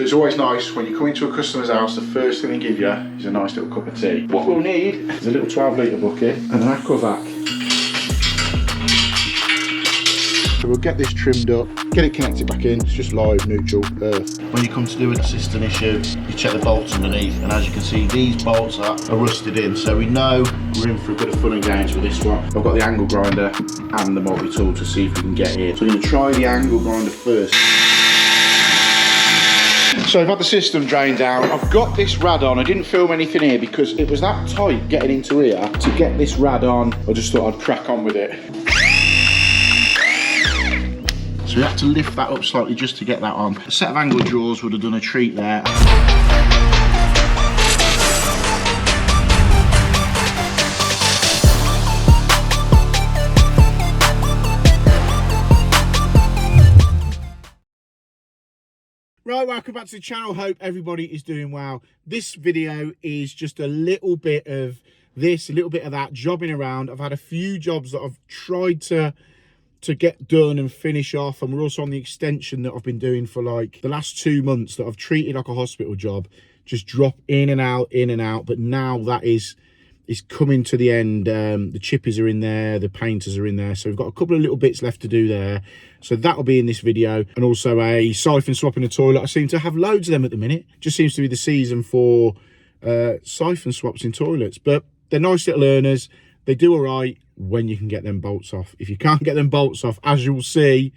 So it's always nice when you come into a customer's house, the first thing they give you is a nice little cup of tea. What we'll need is a little 12-litre bucket and an aqua vac. So we'll get this trimmed up, get it connected back in. It's just live, neutral, earth. When you come to do a Cistern issue, you check the bolts underneath, and as you can see, these bolts are rusted in. So we know we're in for a bit of fun and games with this one. I've got the angle grinder and the multi-tool to see if we can get in. So we're going to try the angle grinder first. So I've had the system drained down. I've got this rad on. I didn't film anything here because it was that tight getting into here. To get this rad on, I just thought I'd crack on with it. So we have to lift that up slightly just to get that on. A set of angle jaws would have done a treat there. Right, welcome back to the channel. Hope everybody is doing well. This video is just a little bit of this, a little bit of that, jobbing around. I've had a few jobs that I've tried to get done and finish off, and we're also on the extension that I've been doing for like the last 2 months that I've treated like a hospital job, just drop in and out. But now that is coming to the end. The chippies are in there, the painters are in there, so we've got a couple of little bits left to do there. So that'll be in this video, and also a siphon swap in the toilet. I seem to have loads of them at the minute. Just seems to be the season for siphon swaps in toilets, but they're nice little earners. They do all right when you can get them bolts off. If you can't get them bolts off, as you'll see,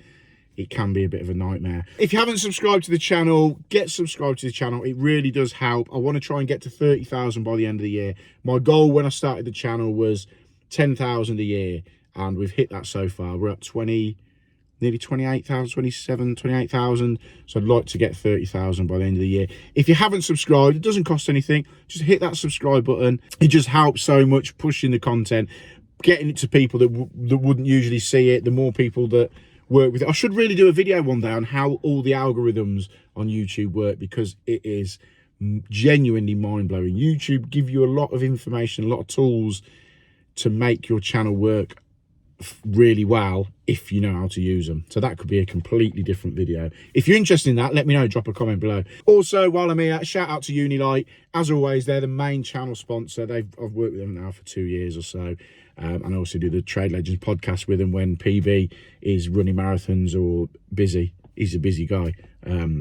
it can be a bit of a nightmare. If you haven't subscribed to the channel, get subscribed to the channel. It really does help. I want to try and get to 30,000 by the end of the year. My goal when I started the channel was 10,000 a year, and we've hit that so far. We're at nearly 28,000, 27, 28,000. So I'd like to get 30,000 by the end of the year. If you haven't subscribed, it doesn't cost anything. Just hit that subscribe button. It just helps so much pushing the content, getting it to people that wouldn't usually see it, the more people that work with it. I should really do a video one day on how all the algorithms on YouTube work, because it is genuinely mind-blowing. YouTube give you a lot of information, a lot of tools to make your channel work really well if you know how to use them. So that could be a completely different video. If you're interested in that, let me know, drop a comment below. Also, while I'm here, shout out to Unilite. As always, they're the main channel sponsor. I've worked with them now for 2 years or so. And I also do the Trade Legends podcast with him when PB is running marathons or busy. He's a busy guy.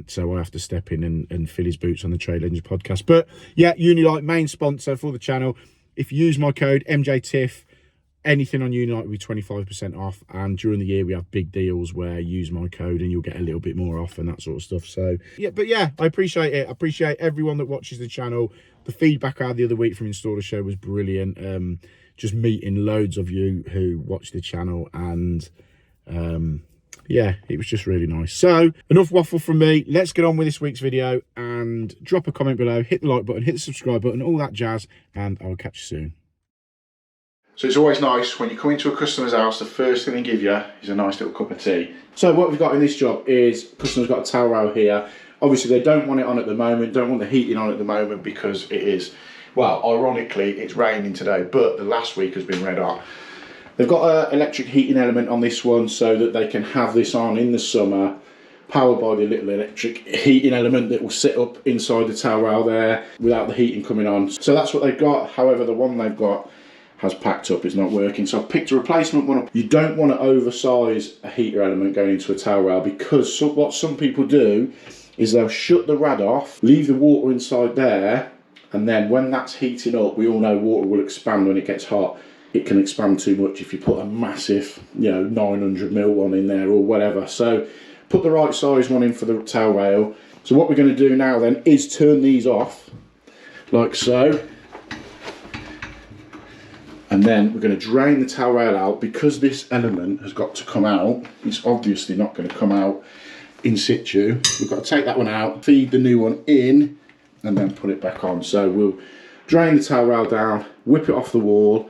So I have to step in and fill his boots on the Trade Legends podcast. But yeah, Unilite, main sponsor for the channel. If you use my code MJTIFF, anything on Unilite will be 25% off. And during the year, we have big deals where you use my code and you'll get a little bit more off and that sort of stuff. So yeah, but yeah, I appreciate it. I appreciate everyone that watches the channel. The feedback I had the other week from Installer Show was brilliant. Just meeting loads of you who watch the channel, and yeah, it was just really nice. So enough waffle from me. Let's get on with this week's video, and drop a comment below, hit the like button, hit the subscribe button, all that jazz, and I'll catch you soon. So it's always nice when you come into a customer's house, the first thing they give you is a nice little cup of tea. So what we've got in this job is customer's got a towel rail here. Obviously they don't want it on at the moment, don't want the heating on at the moment because it is, well, ironically, it's raining today, but the last week has been red hot. They've got an electric heating element on this one so that they can have this on in the summer, powered by the little electric heating element that will sit up inside the towel rail there without the heating coming on. So that's what they've got. However, the one they've got has packed up, it's not working. So I've picked a replacement one up. You don't want to oversize a heater element going into a towel rail, because what some people do is they'll shut the rad off, leave the water inside there, and then when that's heating up, we all know water will expand when it gets hot. It can expand too much if you put a massive, 900ml one in there or whatever. So put the right size one in for the towel rail. So what we're going to do now then is turn these off, like so. And then we're going to drain the towel rail out. Because this element has got to come out, it's obviously not going to come out in situ. We've got to take that one out, feed the new one in, and then put it back on. So we'll drain the towel rail down, whip it off the wall.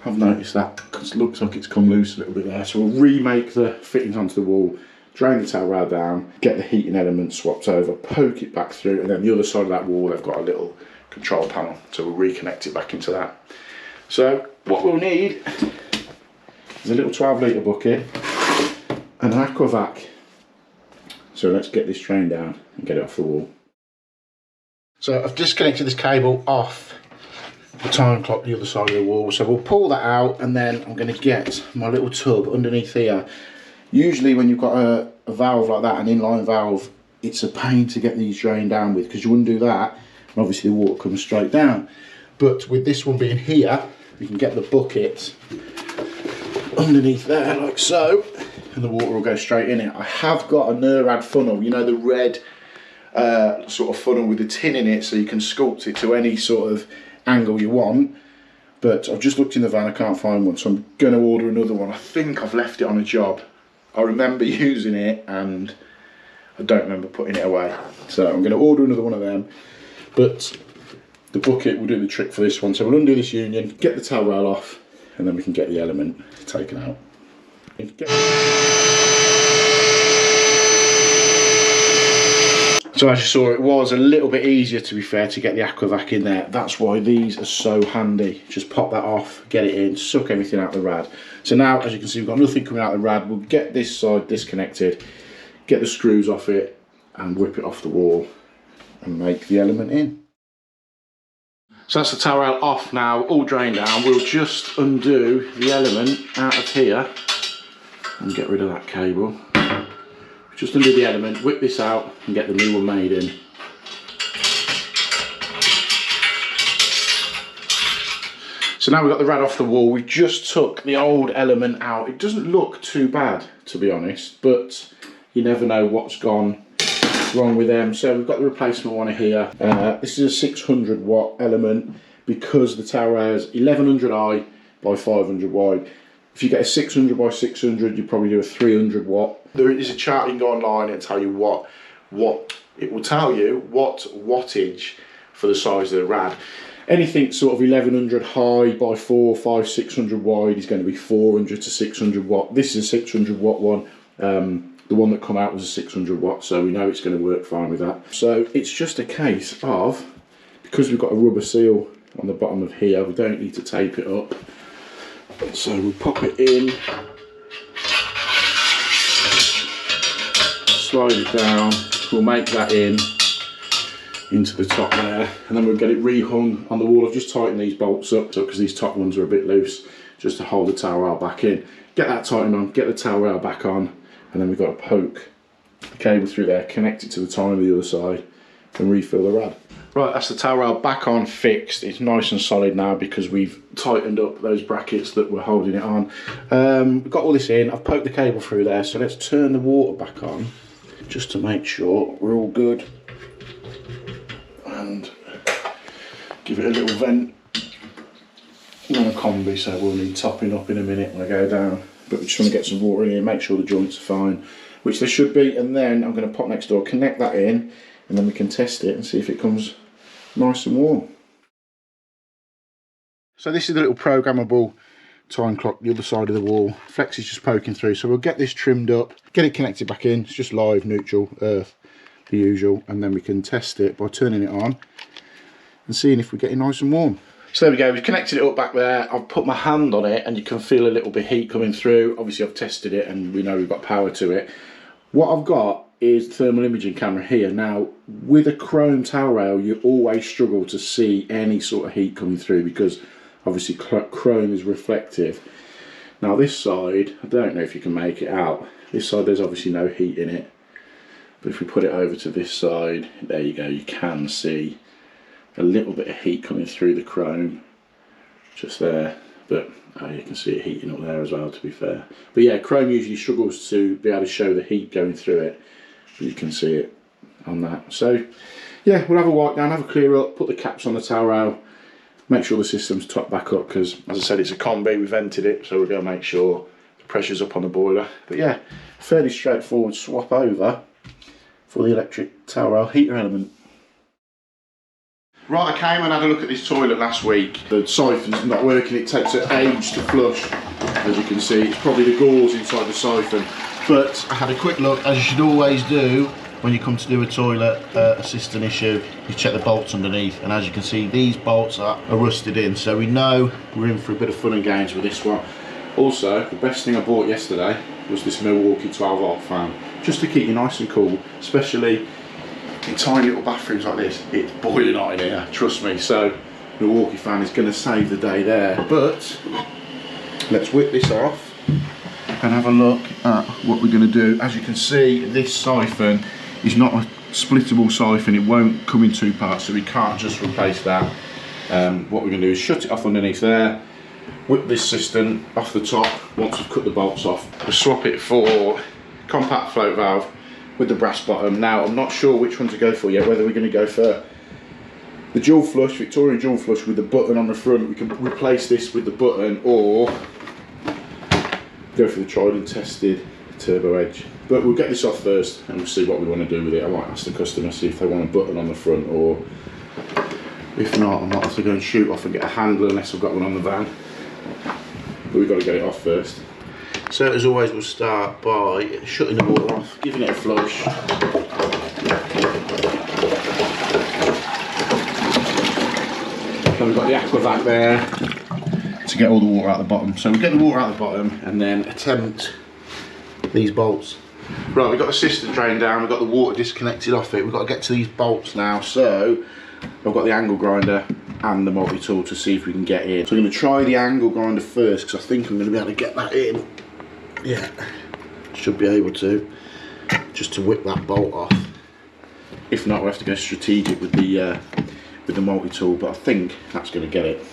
I've noticed that because it looks like it's come loose a little bit there. So we'll remake the fittings onto the wall, drain the towel rail down, get the heating element swapped over, poke it back through, and then the other side of that wall, they've got a little control panel. So we'll reconnect it back into that. So what we'll need is a little 12-litre bucket and an aqua vac. So let's get this train down and get it off the wall. So I've disconnected this cable off the time clock the other side of the wall. So we'll pull that out, and then I'm going to get my little tub underneath here. Usually when you've got a valve like that, an inline valve, it's a pain to get these drained down with, because you undo that and obviously the water comes straight down. But with this one being here, we can get the bucket underneath there like so, and the water will go straight in it. I have got a NURAD funnel, you know, the red sort of funnel with the tin in it, so you can sculpt it to any sort of angle you want. But I've just looked in the van, I can't find one, so I'm going to order another one. I think I've left it on a job. I remember using it and I don't remember putting it away, so I'm going to order another one of them. But the bucket will do the trick for this one. So we'll undo this union, get the towel rail off, and then we can get the element taken out. So as you saw, it was a little bit easier, to be fair, to get the aquavac in there. That's why these are so handy. Just pop that off, get it in, suck everything out of the rad. So now, as you can see, we've got nothing coming out of the rad. We'll get this side disconnected, get the screws off it, and whip it off the wall and make the element in. So that's the towel rail off now, all drained down. We'll just undo the element out of here and get rid of that cable. Just undo the element, whip this out and get the new one made in. So now we've got the rad off the wall. We just took the old element out. It doesn't look too bad, to be honest, but you never know what's gone wrong with them. So we've got the replacement one here. This is a 600 watt element, because the tower rail is 1100i by 500 wide. If you get a 600 by 600, you probably do a 300 watt. There is a chart, you can go online and tell you what it will tell you what wattage for the size of the rad. Anything sort of 1100 high by 4, 5, 600 wide is going to be 400 to 600 watt. This is a 600 watt one. The one that come out was a 600 watt, so we know it's going to work fine with that. So it's just a case of, because we've got a rubber seal on the bottom of here, we don't need to tape it up. So we'll pop it in, slide it down, we'll make that into the top there, and then we'll get it rehung on the wall. I've just tightened these bolts up because these top ones are a bit loose, just to hold the towel rail back in. Get that tightened on, get the towel rail back on, and then we've got to poke the cable through there, connect it to the time of the other side, and refill the rad. Right, that's the towel rail back on, fixed. It's nice and solid now because we've tightened up those brackets that were holding it on. We've got all this in. I've poked the cable through there, so let's turn the water back on just to make sure we're all good. And give it a little vent. Not a combi, so we'll need topping up in a minute when I go down. But we just want to get some water in here, make sure the joints are fine, which they should be, and then I'm going to pop next door, connect that in, and then we can test it and see if it comes nice and warm. So this is the little programmable time clock, the other side of the wall. Flex is just poking through, so we'll get this trimmed up, get it connected back in. It's just live, neutral, earth, the usual, and then we can test it by turning it on and seeing if we're getting nice and warm. So there we go, we've connected it up back there. I've put my hand on it and you can feel a little bit of heat coming through. Obviously I've tested it and we know we've got power to it. What I've got is the thermal imaging camera here. Now with a chrome towel rail you always struggle to see any sort of heat coming through because obviously chrome is reflective. Now this side, I don't know if you can make it out. This side there's obviously no heat in it. But if we put it over to this side, there you go, you can see a little bit of heat coming through the chrome just there, but you can see it heating up there as well, to be fair. But yeah, chrome usually struggles to be able to show the heat going through it, but you can see it on that. So yeah, we'll have a wipe down, have a clear up, put the caps on the towel rail, make sure the system's topped back up because as I said it's a combi, we vented it, so we're going to make sure the pressure's up on the boiler. But yeah, fairly straightforward swap over for the electric towel rail heater element. Right, I came and had a look at this toilet last week. The siphon's not working, it takes an age to flush. As you can see, it's probably the gauze inside the siphon. But I had a quick look, as you should always do when you come to do a toilet, a cistern issue, you check the bolts underneath. And as you can see, these bolts are rusted in. So we know we're in for a bit of fun and games with this one. Also, the best thing I bought yesterday was this Milwaukee 12 volt fan. Just to keep you nice and cool, especially in tiny little bathrooms like this, it's boiling hot in here, trust me. So the Milwaukee fan is going to save the day there. But let's whip this off and have a look at what we're going to do. As you can see, this siphon is not a splittable siphon. It won't come in two parts, so we can't just replace that. What we're going to do is shut it off underneath there, whip this cistern off the top once we've cut the bolts off. We'll swap it for compact float valve with the brass bottom. Now I'm not sure which one to go for yet, whether we're going to go for the dual flush, Victorian dual flush with the button on the front. We can replace this with the button, or go for the tried and tested turbo edge. But we'll get this off first and we'll see what we want to do with it. I might ask the customer, see if they want a button on the front, or if not, I might have to go and shoot off and get a handle unless I've got one on the van. But we've got to get it off first. So as always, we'll start by shutting the water off, giving it a flush. Then we've got the aquavac there to get all the water out the bottom. So we'll get the water out the bottom and then attempt these bolts. Right, we've got the cistern drain down, we've got the water disconnected off it. We've got to get to these bolts now. So I've got the angle grinder and the multi-tool to see if we can get in. So I'm going to try the angle grinder first, because I think I'm going to be able to get that in. Yeah, should be able to, just to whip that bolt off. If not, we'll have to go strategic with the multi-tool, but I think that's going to get it.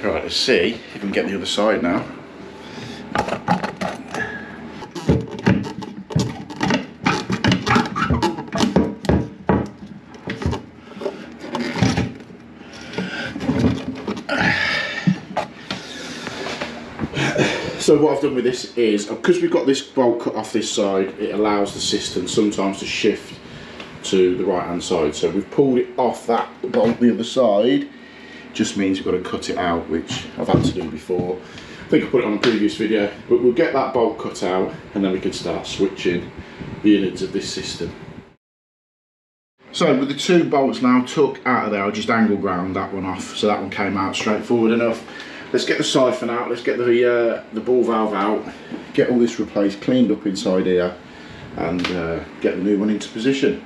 Right, let's see if we can get the other side now. So what I've done with this is, because we've got this bolt cut off this side, it allows the cistern sometimes to shift to the right hand side. So we've pulled it off that bolt the other side. Just means we've got to cut it out, which I've had to do before. I think I put it on a previous video, but we'll get that bolt cut out and then we can start switching the innards of this system. So with the two bolts now took out of there, I just angle ground that one off, so that one came out straightforward enough. Let's get the siphon out, let's get the ball valve out, get all this replaced, cleaned up inside here, and get the new one into position.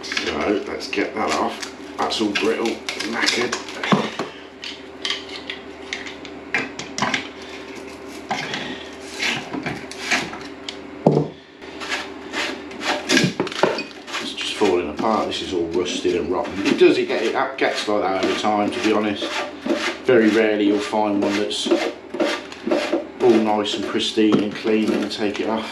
So let's get that off. That's all brittle, knackered. It's just falling apart. This is all rusted and rotten. It gets like that every time, to be honest. Very rarely you'll find one that's all nice and pristine and clean and take it off.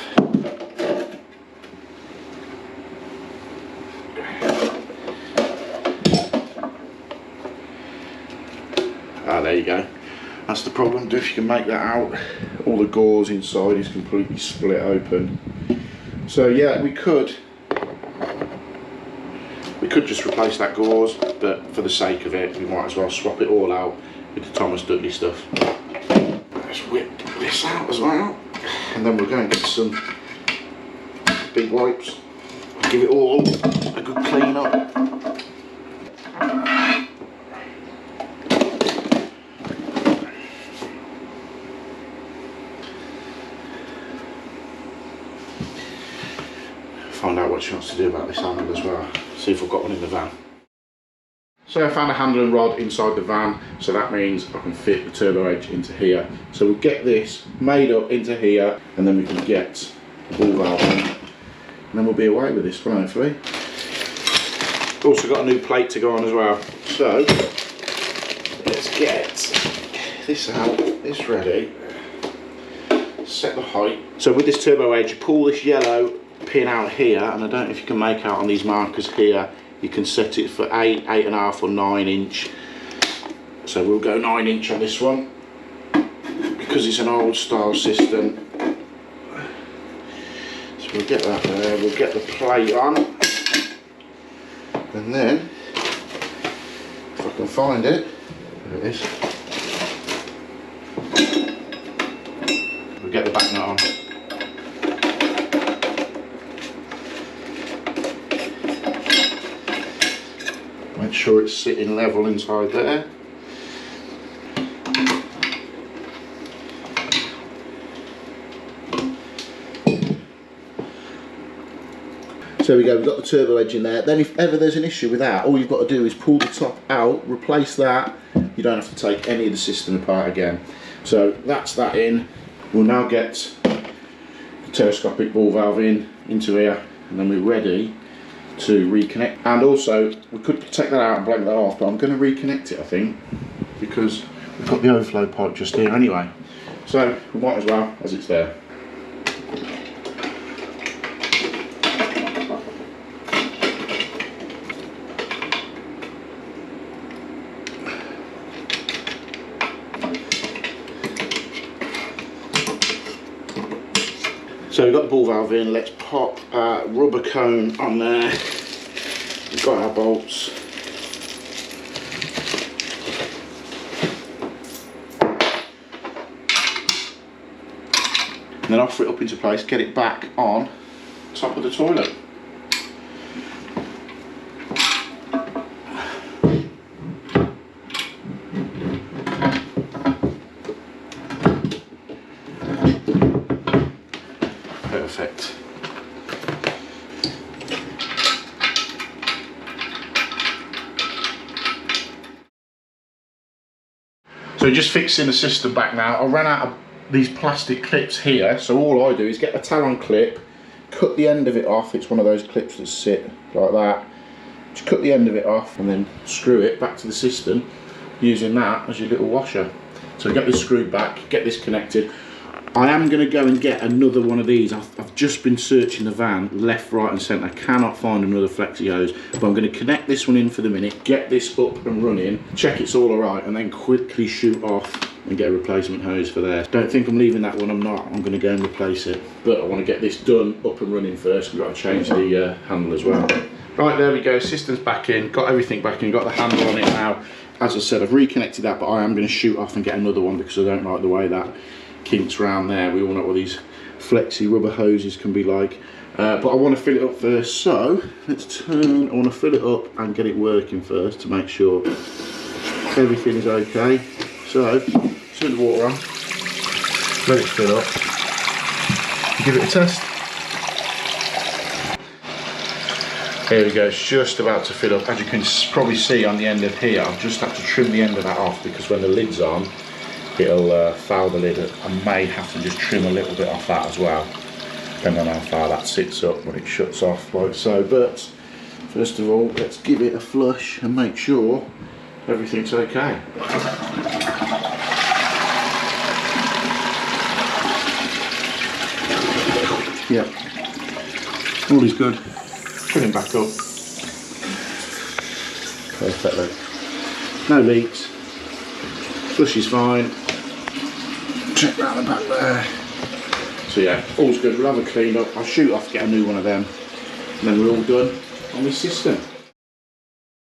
Ah, there you go. That's the problem. If you can make that out, all the gauze inside is completely split open. So yeah, we could just replace that gauze, but for the sake of it, we might as well swap it all out with the Thomas Dudley stuff. Let's whip this out as well, and then we're going to get some speed wipes. Give it all a good clean up. Find out what she wants to do about this handle as well. See if I've got one in the van. So I found a handle and rod inside the van, so that means I can fit the turbo edge into here. So we'll get this made up into here, and then we can get the ball valve on, and then we'll be away with this one hopefully. Also got a new plate to go on as well. So let's get this out, this ready. Set the height. So with this turbo edge, you pull this yellow pin out here, and I don't know if you can make out on these markers here, you can set it for 8, 8.5 or 9 inch. So we'll go 9 inch on this one because it's an old style Cistern. So we'll get that there, we'll get the plate on, and then if I can find it, there it is, we'll get the back nut on. Make sure it's sitting level inside there. So there we go, we've got the turbo edge in there. Then if ever there's an issue with that, all you've got to do is pull the top out, replace that. You don't have to take any of the system apart again. So that's that in. We'll now get the telescopic ball valve into here, and then we're ready to reconnect. And also we could take that out and blank that off, but I'm going to reconnect it I think, because we've got the overflow pipe just here anyway, so we might as well as it's there. So we've got the ball valve in, let's pop a rubber cone on there. We've got our bolts. And then offer it up into place, get it back on top of the toilet. Perfect. So just fixing the system back now. I ran out of these plastic clips here, so all I do is get a Talon clip, cut the end of it off. It's one of those clips that sit like that. Just cut the end of it off and then screw it back to the Cistern using that as your little washer. So get this screwed back, get this connected. I am going to go and get another one of these. I've just been searching the van left, right and centre. I cannot find another flexi hose, but I'm going to connect this one in for the minute, get this up and running, check it's all alright, and then quickly shoot off and get a replacement hose for there. Don't think I'm leaving that one, I'm not. I'm going to go and replace it, but I want to get this done up and running first. We've got to change the handle as well. Right, there we go, Cistern's back in, got everything back in, got the handle on it now. As I said, I've reconnected that, but I am going to shoot off and get another one because I don't like the way that kinks round there. We all know what these flexi rubber hoses can be like, but I want to fill it up first. So let's turn, I want to fill it up and get it working first to make sure everything is okay. So turn the water on, let it fill up, give it a test. Here we go, it's just about to fill up. As you can probably see on the end of here, I've just had to trim the end of that off because when the lid's on, it'll foul the lid. I may have to just trim a little bit off that as well, depending on how far that sits up when it shuts off like so. But first of all, let's give it a flush and make sure everything's okay. Yeah, all is good. Trim it back up. Perfectly. No leaks. Flush is fine. Check round the back there. So yeah, all's good. We'll have a clean up. I'll shoot off, get a new one of them, and then we're all done on this system.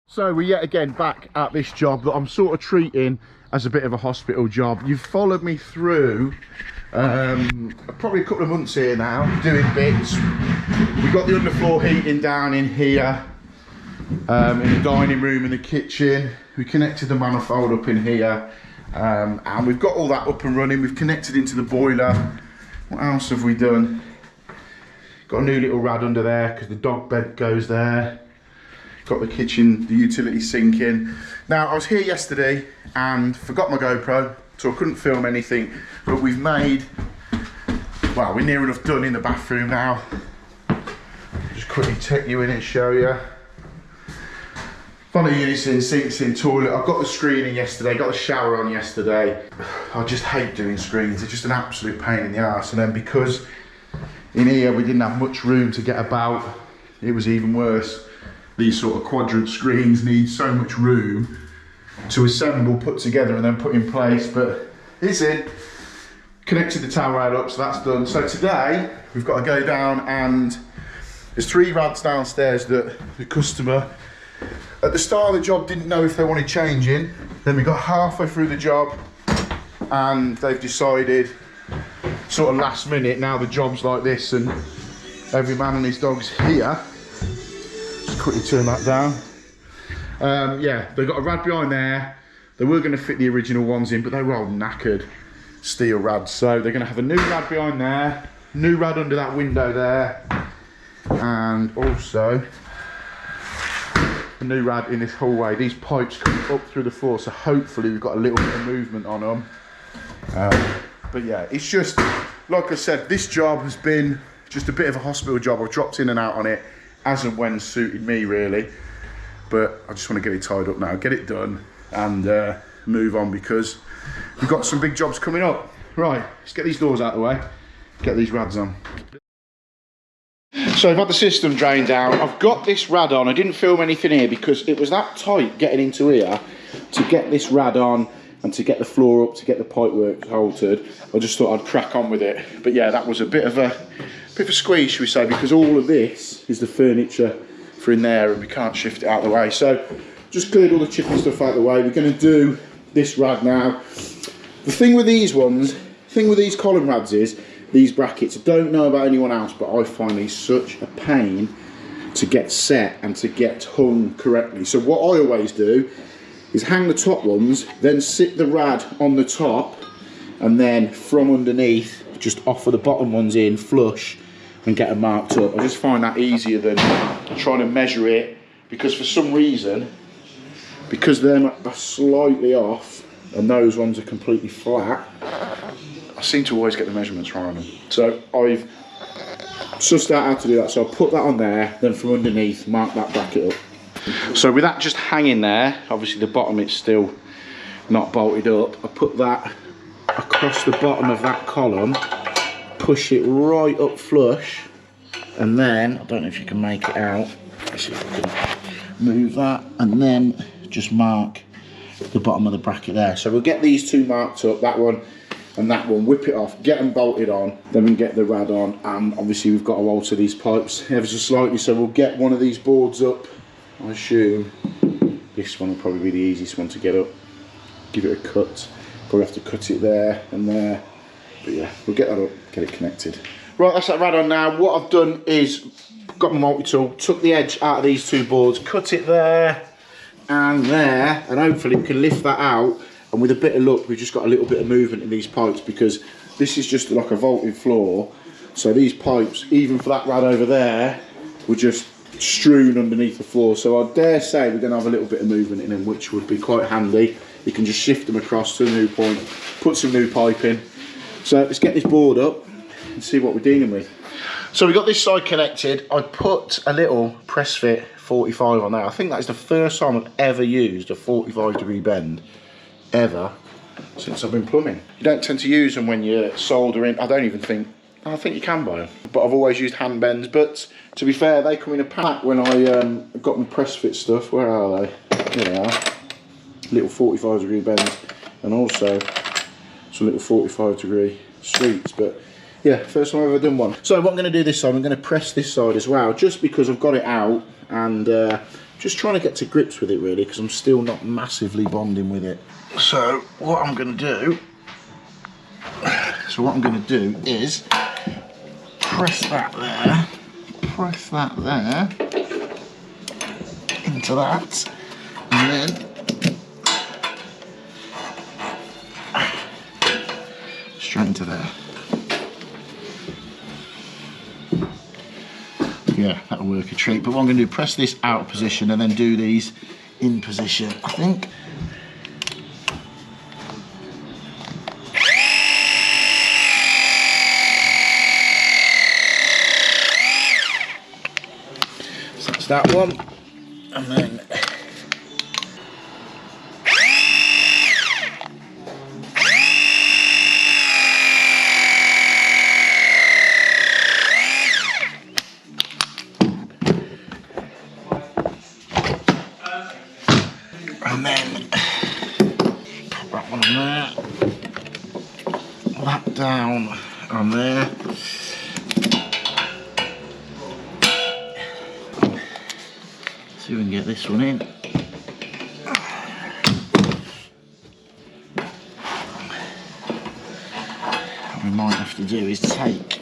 So we're yet again back at this job that I'm sort of treating as a bit of a hospital job. You've followed me through probably a couple of months here now, doing bits. We've got the underfloor heating down in here, in the dining room and the kitchen. We connected the manifold up in here, and we've got all that up and running. We've connected into the boiler. What else have we done? Got a new little rad under there because the dog bed goes there. Got the kitchen, the utility sink in. Now, I was here yesterday and forgot my GoPro, so I couldn't film anything, but we've made, well, we're near enough done in the bathroom now. Just quickly take you in and show you. Funnel units in, sinks in, toilet. I got the screen in yesterday, got the shower on yesterday. I just hate doing screens, it's just an absolute pain in the arse. And then because in here we didn't have much room to get about, it was even worse. These sort of quadrant screens need so much room to assemble, put together and then put in place, but it's in. Connected the towel rail up, so that's done. So today we've got to go down, and there's 3 rads downstairs that the customer at the start of the job didn't know if they wanted changing. Then we got halfway through the job and they've decided sort of last minute, now the job's like this and every man and his dog's here. Just quickly turn that down. Yeah, they've got a rad behind there. They were going to fit the original ones in, but they were all knackered steel rads. So they're going to have a new rad behind there, new rad under that window there, and also a new rad in this hallway. These pipes come up through the floor, so hopefully we've got a little bit of movement on them. But yeah, it's just, like I said, this job has been just a bit of a hospital job. I've dropped in and out on it as and when suited me, really. But I just want to get it tied up now, get it done, and move on, because we've got some big jobs coming up. Right, let's get these doors out of the way, get these rads on. So I've had the system drained down. I've got this rad on. I didn't film anything here because it was that tight getting into here to get this rad on and to get the floor up, to get the pipe work altered. I just thought I'd crack on with it. But yeah, that was a bit of a squeeze, should we say, because all of this is the furniture for in there and we can't shift it out of the way. So just cleared all the chipping stuff out of the way. We're going to do this rad now. The thing with these ones, these column rads is, these brackets, I don't know about anyone else, but I find these such a pain to get set and to get hung correctly. So what I always do is hang the top ones, then sit the rad on the top, and then from underneath just offer the bottom ones in flush and get them marked up. I just find that easier than trying to measure it, because for some reason, because they're slightly off and those ones are completely flat, I seem to always get the measurements wrong on them. So I've sussed out how to do that. So I'll put that on there, then from underneath mark that bracket up. So with that just hanging there, obviously the bottom it's still not bolted up, I put that across the bottom of that column, push it right up flush, and then, I don't know if you can make it out, let's see if I can move that, and then just mark the bottom of the bracket there. So we'll get these 2 marked up, that one and that one, whip it off, get them bolted on, then we can get the rad on, and obviously we've got to alter these pipes ever so slightly, so we'll get one of these boards up. I assume this one will probably be the easiest one to get up, give it a cut, probably have to cut it there and there, but yeah, we'll get that up, get it connected. Right, that's that rad on now. What I've done is got my multi-tool, took the edge out of these 2 boards, cut it there and there, and hopefully we can lift that out. And with a bit of luck, we've just got a little bit of movement in these pipes, because this is just like a vaulted floor. So these pipes, even for that rad over there, were just strewn underneath the floor. So I dare say we're going to have a little bit of movement in them, which would be quite handy. You can just shift them across to the new point, put some new pipe in. So let's get this board up and see what we're dealing with. So we got this side connected. I put a little press fit 45 on there. I think that is the first time I've ever used a 45-degree bend ever since I've been plumbing. You don't tend to use them when you're soldering. I think you can buy them, but I've always used hand bends. But to be fair, they come in a pack when I got my press fit stuff. Where are they? Here they are. Little 45-degree bends, and also some little 45-degree streets. But yeah, first time I've ever done one. So what I'm going to do this side, I'm going to press this side as well, just because I've got it out, and just trying to get to grips with it really, because I'm still not massively bonding with it. So what I'm going to do is press that there into that, and then straight into there. Yeah, that'll work a treat. But what I'm going to do, press this out of position and then do these in position, I think. So that's that one. And then put that one on there, that down on there. See if we can get this one in. What we might have to do is take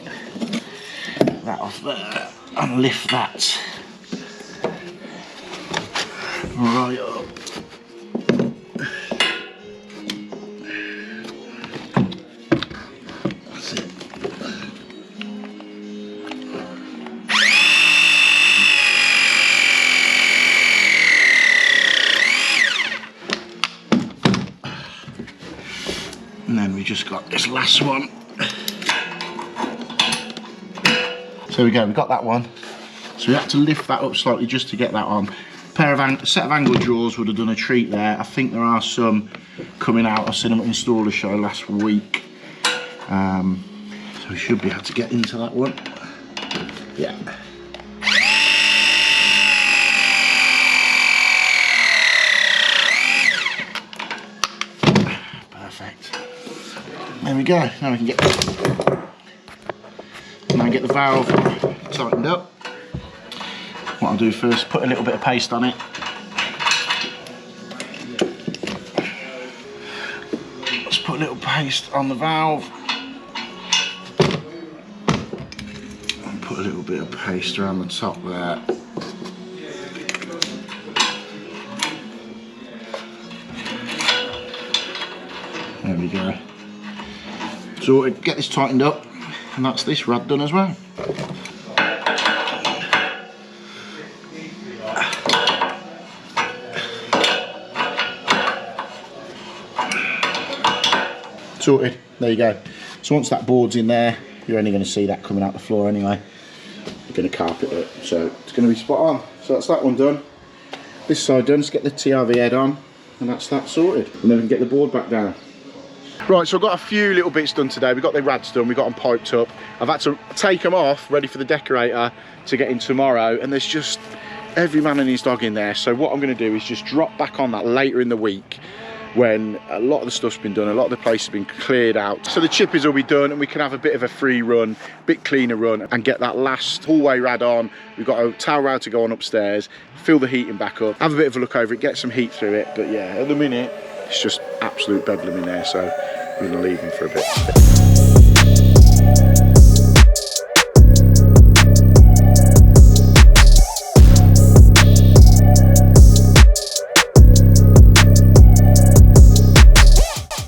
that off there and lift that right up. That's it. And then we just got this last one. So there we go, we got that one. So we had to lift that up slightly just to get that on. A set of angle drawers would have done a treat there. I think there are some coming out. I've seen them at Installer Show last week. So we should be able to get into that one. Yeah. Perfect. There we go. Now we can get the valve tightened up. What I'll do first, put a little bit of paste on it. Let's put a little paste on the valve. And put a little bit of paste around the top there. There we go. So we'll get this tightened up, and that's this rad done as well. Sorted, there you go. So once that board's in there, you're only going to see that coming out the floor anyway. You're going to carpet it, so it's going to be spot on. So that's that one done. This side done, just get the TRV head on, and that's that sorted. And then we can get the board back down. Right, so I've got a few little bits done today. We've got the rads done, we've got them piped up. I've had to take them off, ready for the decorator to get in tomorrow, and there's just every man and his dog in there. So what I'm going to do is just drop back on that later in the week, when a lot of the stuff's been done, a lot of the place has been cleared out. So the chippies will be done and we can have a bit of a free run, bit cleaner run, and get that last hallway rad on. We've got a towel rad to go on upstairs, fill the heating back up, have a bit of a look over it, get some heat through it. But yeah, at the minute, it's just absolute bedlam in there, so we're gonna leave them for a bit.